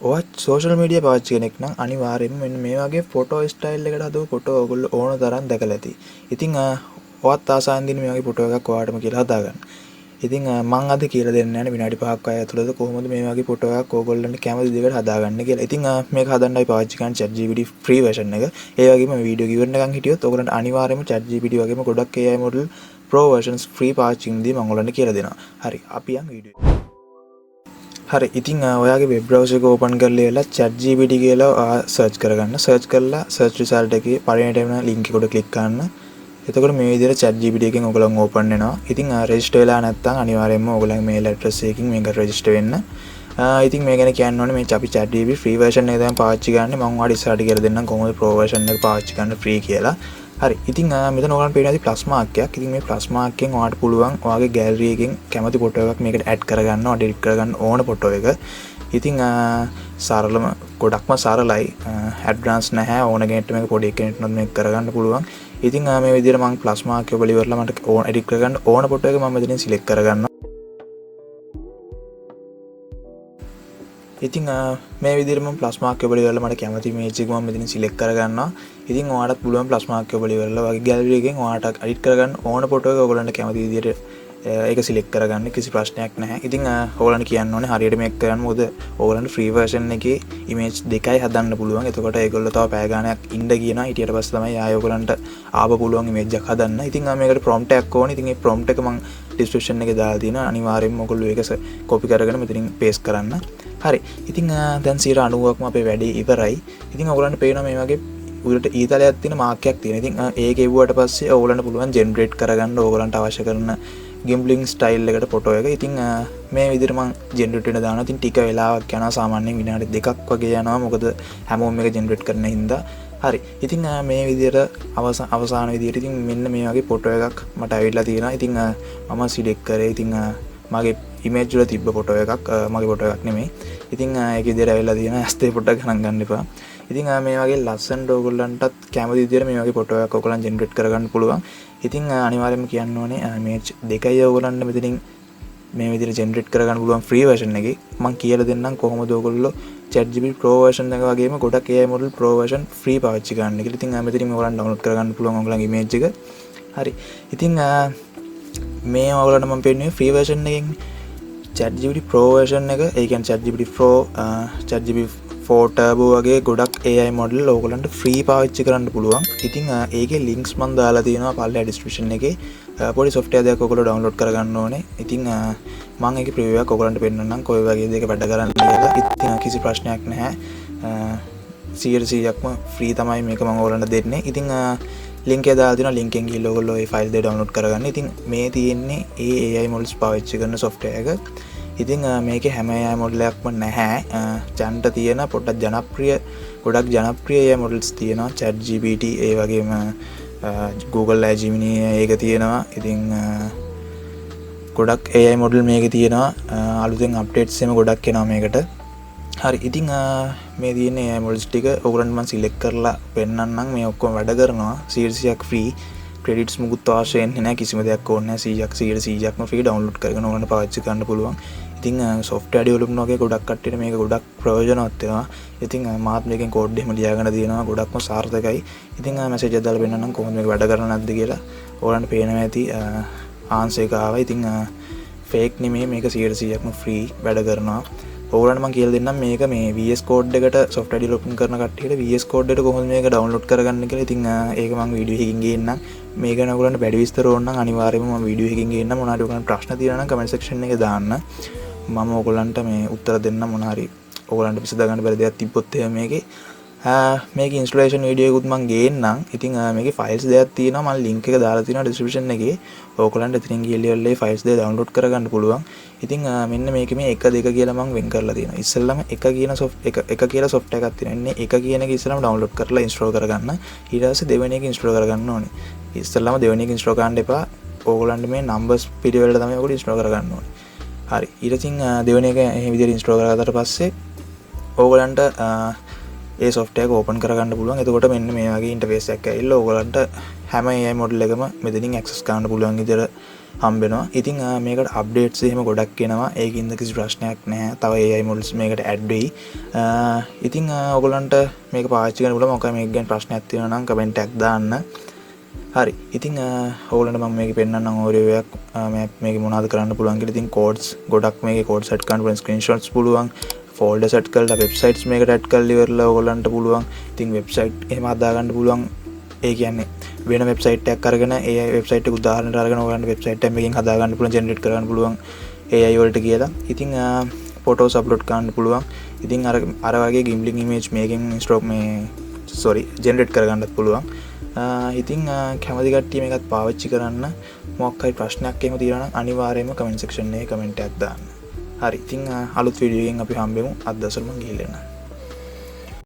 ඔයත් social media පාවිච්චි කෙනෙක් නම් අනිවාර්යයෙන්ම මෙන්න මේ වගේ ෆොටෝ ස්ටයිල් එකකට හදපු ෆොටෝ ඔයගොල්ලෝ ඕන තරම් දැකලා ඇති. ඉතින් ඔයත් ආසාවෙන් දින මේ වගේ ෆොටෝ එකක් ඔයාටම කියලා හදාගන්න. ඉතින් මම අද කියලා දෙන්න යන්නේ විනාඩි 5ක් අය ඇතුළත කොහොමද මේ වගේ ෆොටෝ එකක් ඕගොල්ලන්ට කැමති විදිහකට හදාගන්න කියලා. ඉතින් මේක හදන්නයි පාවිච්චි කරන ChatGPT free version එක. ඒ වගේම මේ වීඩියෝ කිවරනකන් හිටියොත් ඔයගොල්ලන්ට අනිවාර්යයෙන්ම ChatGPT වගේම ගොඩක් AI model pro versions free පාවිච්චි කරනදී මම ඔයගොල්ලන්ට කියලා දෙනවා. හරි අපි යන් වීඩියෝ. හරි ඉතින් ඔයාගේ වෙබ් බ්‍රවුසර් එක ඕපන් කරලා ඉවරලා ChatGPT කියලා සර්ච් කරගන්න. සර්ච් කරලා සර්ච් රිසල්ට් එකේ පළවෙනිට එන ලින්ක් එක උඩ ක්ලික් කරන්න. එතකොට මේ විදිහට ChatGPT එකෙන් ඔයගොල්ලන් ඕපන් වෙනවා. ඉතින් රෙජිස්ටර් වෙලා නැත්නම් අනිවාර්යයෙන්ම ඔයගොල්ලන්ගේ මේල් ඇඩ්‍රස් එකකින් මේකට රෙජිස්ටර් වෙන්න. ඉතින් මේ ගැන කියන්න ඕනේ මේ අපි ChatGPT free version එක තමයි පාවිච්චි කරන්නේ. මම ඔයාලට ඉස්සරහට කියලා දෙන්නම් කොහොමද pro version එක පාවිච්චි කරන්න free කියලා. හරි ඉතින් මෙතන ඔයගොල්ලන් පේන ඇති ප්ලස් මාක් එකක්. ඉතින් මේ ප්ලස් මාක් එකෙන් ඔයාලට පුළුවන් ඔයාගේ ගෑලරි එකෙන් කැමති ෆොටෝ එකක් මේකට ඇඩ් කරගන්නවා, ඩිලීට් කරගන්න ඕන ෆොටෝ එක. ඉතින් සරලම ගොඩක්ම සරලයි, ඇඩ්වාන්ස් නැහැ. ඕන කෙනෙක්ට මේක පොඩි කෙනෙක්ට මේක කරගන්න පුළුවන්. ඉතින් මේ විදිහට මම ප්ලස් මාක් එක ඔබ ඉවරලා මට ඕන එඩිට් කරගන්න ඕන ෆොටෝ එක මම මෙතනින් සිලෙක්ට් කරගන්නවා. ඉතින් මේ විදිහට මම ප්ලස් මාක් එක ඔබ ඉවරලා මට කැමති ඉමේජ් එක මම මෙතනින් සිලෙක්ට් කරගන්නවා. ඉතින් ඔයාලට පුළුවන් ප්ලස් මාක් එක ඔබ ඉවරලා වගේ ගෑලරි එකෙන් ඔයාලට එඩිට් කරගන්න ඕන ෆොටෝ එක ඔයගොල්ලන්ට කැමති විදිහට ඒක සිලෙක්ට් කරගන්න කිසි ප්‍රශ්නයක් නැහැ. ඉතින් ඔයගොල්ලන්ට කියන්න ඕනේ හරියට මේක කරන්න. මොකද ඔයගොල්ලන්ට ෆ්‍රී version එකේ ඉමේජ් දෙකයි හදන්න පුළුවන්. එතකොට ඒගොල්ලෝ තව පැය ගාණක් ඉන්න කියනවා. ඊට පස්සේ තමයි ආයෙ ඔයගොල්ලන්ට ආව පුළුවන් ඉමේජ් එකක් හදන්න. ඉතින් මේකට prompt එකක් ඕනේ. ඉතින් මේ prompt එක මම description එකේ දාලා තියෙනවා. අනිවාර්යයෙන්ම ඔයගොල්ලෝ ඒක copy කරගෙන මෙතනින් paste කරන්න. හරි. ඉතින් දැන් 90%ක්ම අපේ වැඩේ ඉවරයි. ඉතින් ඔයගොල්ලන්ට පේනවා මේ වගේ උඩට ඊතලයක් තියෙන මාක් එකක් තියෙනවා. ඉතින් ඒක එව්වට පස්සේ ඔයගොල්ලන්ට පුළුවන් generate කරගන්න ඕගොල්ලන්ට අවශ්‍ය කරන gambling style එකට ෆොටෝ එක. ඉතින් මේ විදිහට මම generate වෙන දානවා. ඉතින් ටික වෙලාවක් යනවා, සාමාන්‍යයෙන් විනාඩි 2ක් වගේ යනවා. මොකද හැමෝම මේක generate කරන හින්දා. හරි. ඉතින් මේ විදිහට අවසාන විදිහට ඉතින් මෙන්න මේ වගේ ෆොටෝ එකක් මට ඇවිල්ලා තියෙනවා. ඉතින් මම select කරේ ඉතින් මගේ image වල තිබ්බ ෆොටෝ එකක්, මගේ ෆොටෝ එකක් නෙමෙයි. ඉතින් ඒක විදිහට ඇවිල්ලා තියෙනවා. ඇස්තේ පොඩ්ඩක් ගණන් ගන්න එපා. ඉතින් මේ වගේ ලස්සනට ඔයගොල්ලන්ටත් කැමති විදිහට මේ වගේ ෆොටෝ එකක් ඔයගොල්ලන් ජෙනරේට් කරගන්න පුළුවන්. ඉතින් අනිවාර්යයෙන්ම කියන්න ඕනේ ඉමේජ් දෙකයි ඔයගොල්ලන්ට මෙතනින් මේ විදිහට ජෙනරේට් කරගන්න පුළුවන් ෆ්‍රී version එකේ. මම කියලා දෙන්නම් කොහොමද ඔයගොල්ලෝ ChatGPT Pro version එක වගේම ගොඩක් AI model Pro version free පාවිච්චි කරන්න කියලා. ඉතින් මෙතනින් ඔයගොල්ලන් download කරගන්න පුළුවන් ඔයගොල්ලන්ගේ image එක. හරි. ඉතින් මේ ඔයගොල්ලන්ට මම පෙන්නුවේ free version එකෙන් ChatGPT Pro version එක. ඒ කියන්නේ ChatGPT Pro, ChatGPT 4 Turbo වගේ ගොඩක් AI model ඔයගොල්ලන්ට free පාවිච්චි කරන්න පුළුවන්. ඉතින් ඒකේ links මම දාලා තියෙනවා පල්ලෙහා description එකේ. පොඩි software දෙයක් ඔයගොල්ලෝ download කරගන්න ඕනේ. ඉතින් මම ඒකේ preview එකක් ඔයගොල්ලන්ට පෙන්නන්නම් කොයි වගේ දෙයක වැඩ කරන්න කියලා. ඉතින් කිසි ප්‍රශ්නයක් නැහැ. 100%ක්ම free තමයි මේක මම ඔයගොල්ලන්ට දෙන්නේ. ඉතින් link එක දාලා තියෙනවා. link එකෙන් ගිහලා ඔයගොල්ලෝ මේ file දෙක download කරගන්න. ඉතින් මේ තියෙන්නේ AI models පාවිච්චි කරන software එක. ඉතින් මේකේ හැම AI model එකක්ම නැහැ. චන්ට තියෙන පොඩ්ඩක් ජනප්‍රිය ගොඩක් ජනප්‍රිය AI models තියෙනවා. ChatGPT ඒ වගේම Google Gemini ඒක තියෙනවා. ඉතින් ගොඩක් AI model මේකේ තියෙනවා. අලුතෙන් updates එම ගොඩක් එනවා මේකට. හරි. ඉතින් මේ තියෙන AI models ටික ඔයගොල්ලන්ට මම select කරලා පෙන්නන්නම්. මේ ඔක්කොම වැඩ කරනවා. 100%ක් free. credits මුකුත් අවශ්‍ය නැහැ. කිසිම දෙයක් ඕනේ නැහැ. 100%ක්ම free download කරගෙන ඔයගොල්ලන්ට පාවිච්චි කරන්න පුළුවන්. ඉතින් software development වගේ ගොඩක් කට්ටියට මේක ගොඩක් ප්‍රයෝජනවත් වෙනවා. ඉතින් මාත් මේකෙන් කෝඩ් එහෙම ලියාගෙන තියෙනවා. ගොඩක්ම සාර්ථකයි. ඉතින් මැසේජ් එකක් දාලා පෙන්නන්නම් කොහොමද මේක වැඩ කරන්නේ නැද්ද කියලා. ඔයාලන්ට පේනවා ඇති ආන්සර් එක ආවා. ඉතින් fake නෙමෙයි, මේක 100%ක්ම free වැඩ කරනවා. ඔයගොල්ලන්ට මම කියලා දෙන්නම් මේක මේ VS Code එකට software development කරන කට්ටියට VS Code එකට කොහොමද මේක download කරගන්න කියලා. ඉතින් ඒක මම වීඩියෝ එකකින් ගේන්නම්. මේක ගැන ඔයගොල්ලන්ට වැඩි විස්තර ඕන නම් අනිවාර්යයෙන්ම මම වීඩියෝ එකකින් ගේන්නම්. මොනවාරි ඔයගොල්ලන්ට ප්‍රශ්න තියෙනවා නම් comment section එකේ දාන්න. මම ඔයගොල්ලන්ට මේ උත්තර දෙන්න මොනවාරි ඔයගොල්ලන්ට විසඳ ගන්න බැරි දෙයක් තිබ්බොත් එහෙම මේකේ installation video එකකුත් මම ගේන්නම්. ඉතින් මේකේ files දෙකක් තියෙනවා. මම link එක දාලා තියෙනවා description එකේ. ඔයගොල්ලන්ට එතනින් ගිහලා මේ files දෙක download කරගන්න පුළුවන්. ඉතින් මෙන්න මේකේ මේ 1 2 කියලා මම වෙන් කරලා තියෙනවා. ඉස්සෙල්ලාම 1 කියන එක කියලා software එකක් තියෙනවා. ඉන්නේ 1 කියන එක ඉස්සෙල්ලාම download කරලා install කරගන්න. ඊට පස්සේ දෙවෙනි එක install කරගන්න ඕනේ. ඉස්සෙල්ලාම දෙවෙනි එක install කරන්න එපා. ඔයගොල්ලන්ට මේ numbers පිළිවෙලට තමයි ඔයගොල්ලෝ install කරගන්න ඕනේ. හරි. ඊට පස්සේ දෙවෙනි එක එහෙම විදිහට install කරගත්තට පස්සේ ඕගොල්ලන්ට ඒ software එක open කරගන්න පුළුවන්. එතකොට මෙන්න මේ වගේ interface එකක් ඇවිල්ලා ඕගොල්ලන්ට හැම AI model එකම මෙතනින් access කරන්න පුළුවන් විදිහට හම්බෙනවා. ඉතින් මේකට අප්ඩේට්ස් එහෙම ගොඩක් එනවා. ඒකින්ද කිසි ප්‍රශ්නයක් නැහැ. තව AI models මේකට ඇඩ් වෙයි. ඉතින් ඔයගොල්ලන්ට මේක පාවිච්චි කරන්න පුළුවන්. මොකද මේක ගැන ප්‍රශ්නයක් තියෙනවා නම් කමෙන්ට් එකක් දාන්න. හරි. ඉතින් ඔයගොල්ලන්ට මම මේක පෙන්නන්නම් ඕරියෝ එකක් මේක මොනවද කරන්න පුළුවන් කියලා. ඉතින් කෝඩ්ස් ගොඩක් මේකේ කෝඩ් සෙට් කරන්න පුළුවන්, ස්ක්‍රීන්ෂොට්ස් පුළුවන්, ෆෝල්ඩර් සෙට් කරලා වෙබ්සයිට්ස් මේකට ඇඩ් කරලා ඉවරලා ඔයගොල්ලන්ට පුළුවන්. ඉතින් වෙබ්සයිට් එහෙම හදාගන්න පුළුවන්. ඒ කියන්නේ වෙන වෙබ්සයිට් එකක් අරගෙන ඒ වෙබ්සයිට් එක උදාහරණයක් අරගෙන ඔයගොල්ලන්ට වෙබ්සයිට් එකකින් හදාගන්න පුළුවන්, ජෙනරේට් කරගන්න පුළුවන් AI වලට කියලා. ඉතින් ෆොටෝස් අප්ලෝඩ් කරන්න පුළුවන්. ඉතින් අර වගේ ගිම්බලින් ඉමේජ් මේකෙන් ජෙනරේට් කරගන්නත් පුළුවන්. ඉතින් කැමති කට්ටිය මේකත් පාවිච්චි කරන්න. මොකක් හරි ප්‍රශ්නයක් එහෙම තියෙනවා නම් අනිවාර්යයෙන්ම කමෙන්ට් සෙක්ෂන් එකේ කමෙන්ට් එකක් දාන්න. හරි. ඉතින් අලුත් වීඩියෝ එකකින් අපි හම්බෙමු. අද දවසට මම ගිහින් එන්න.